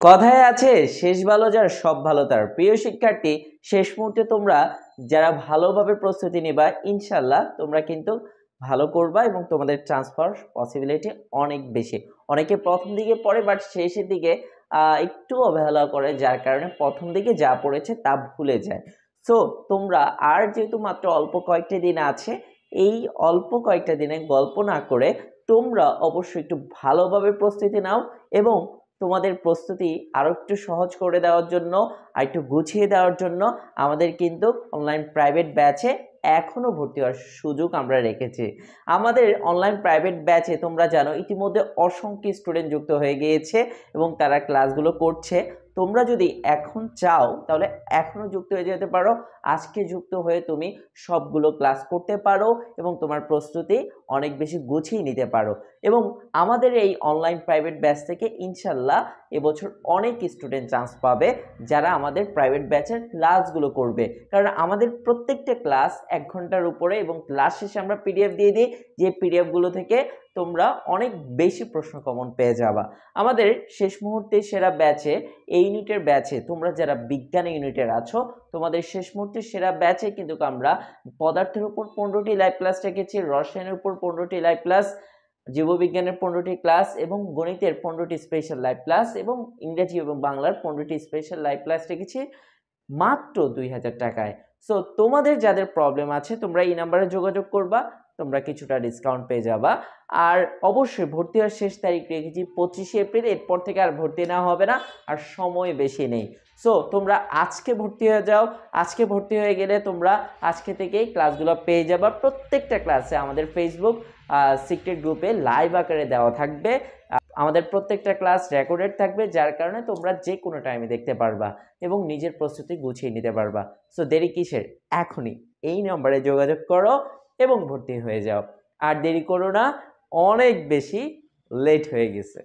কথায় আছে শেষ ভালো যার সব ভালো তার। প্রিয় শিক্ষার্থী, শেষ মুহূর্তে তোমরা যারা ভালোভাবে প্রস্তুতি নিবা ইনশাল্লাহ তোমরা কিন্তু ভালো করবা এবং তোমাদের ট্রান্সফার পসিবিলিটি অনেক বেশি। অনেকে প্রথম দিকে পড়ে বাট শেষের দিকে একটু অবহেলা করে, যার কারণে প্রথম দিকে যা পড়েছে তা ভুলে যায়। সো তোমরা আর যেহেতু মাত্র অল্প কয়েকটা দিন আছে, এই অল্প কয়েকটা দিনে গল্প না করে তোমরা অবশ্যই একটু ভালোভাবে প্রস্তুতি নাও এবং তোমাদের প্রস্তুতি আরো একটু সহজ করে দেওয়ার জন্য আর একটু গুছিয়ে দেওয়ার জন্য আমাদের কিন্তু অনলাইন প্রাইভেট ব্যাচে এখনো ভর্তি হওয়ার সুযোগ আমরা রেখেছি। আমাদের অনলাইন প্রাইভেট ব্যাচে তোমরা জানো ইতিমধ্যে অসংখ্য স্টুডেন্ট যুক্ত হয়ে গিয়েছে এবং তারা ক্লাসগুলো করছে। তোমরা যদি এখন চাও তাহলে এখনো যুক্ত হয়ে যেতে পারো। আজকে যুক্ত হয়ে তুমি সবগুলো ক্লাস করতে পারো এবং তোমার প্রস্তুতি অনেক বেশি গুছিয়ে নিতে পারো। এবং আমাদের এই অনলাইন প্রাইভেট ব্যাচ থেকে ইনশাল্লাহ এবছর অনেক স্টুডেন্ট চান্স পাবে যারা আমাদের প্রাইভেট ব্যাচের ক্লাসগুলো করবে। কারণ আমাদের প্রত্যেকটা ক্লাস 1 ঘন্টার উপরে এবং ক্লাস শেষে আমরা পিডিএফ দিয়ে দিই, যে পিডিএফগুলো থেকে তোমরা অনেক বেশি প্রশ্ন কমন পেয়ে যাবা। আমাদের শেষ মুহূর্তে সেরা ব্যাচে, এই ইউনিটের ব্যাচে তোমরা যারা বিজ্ঞান ইউনিটের আছো, তোমাদের শেষ মুহূর্তে সেরা ব্যাচে কিন্তু আমরা পদার্থের উপর 15টি লাইভ ক্লাস রেখেছি, রসায়নের উপর 15টি লাইভ ক্লাস, জীববিজ্ঞানের 15টি ক্লাস এবং গণিতের 15টি স্পেশাল লাইভ ক্লাস এবং ইংরেজি এবং বাংলার 15টি স্পেশাল লাইভ ক্লাস রেখেছি মাত্র 2000 টাকায়। সো তোমাদের যাদের প্রবলেম আছে তোমরা এই নাম্বারে যোগাযোগ করবা, তোমরা কিছুটা ডিসকাউন্ট পেয়ে যাবা। আর অবশ্যই ভর্তি হওয়ার শেষ তারিখ রেখেছি 25শে এপ্রিল, এরপর থেকে আর ভর্তি নেওয়া হবে না, আর সময় বেশি নেই। সো তোমরা আজকে ভর্তি হয়ে যাও। আজকে ভর্তি হয়ে গেলে তোমরা আজকে থেকেই ক্লাসগুলো পেয়ে যাবা। প্রত্যেকটা ক্লাসে আমাদের ফেসবুক সিক্রেট গ্রুপে লাইভ আকারে দেওয়া থাকবে। আমাদের প্রত্যেকটা ক্লাস রেকর্ডেড থাকবে, যার কারণে তোমরা যে কোনো টাইমে দেখতে পারবা এবং নিজের প্রস্তুতি গুছিয়ে নিতে পারবা। সো দেরি কিসের, এখনই এই নম্বরে যোগাযোগ করো এবং ভর্তি হয়ে যাও। আর দেরি করো না, অনেক বেশি লেট হয়ে গেছে।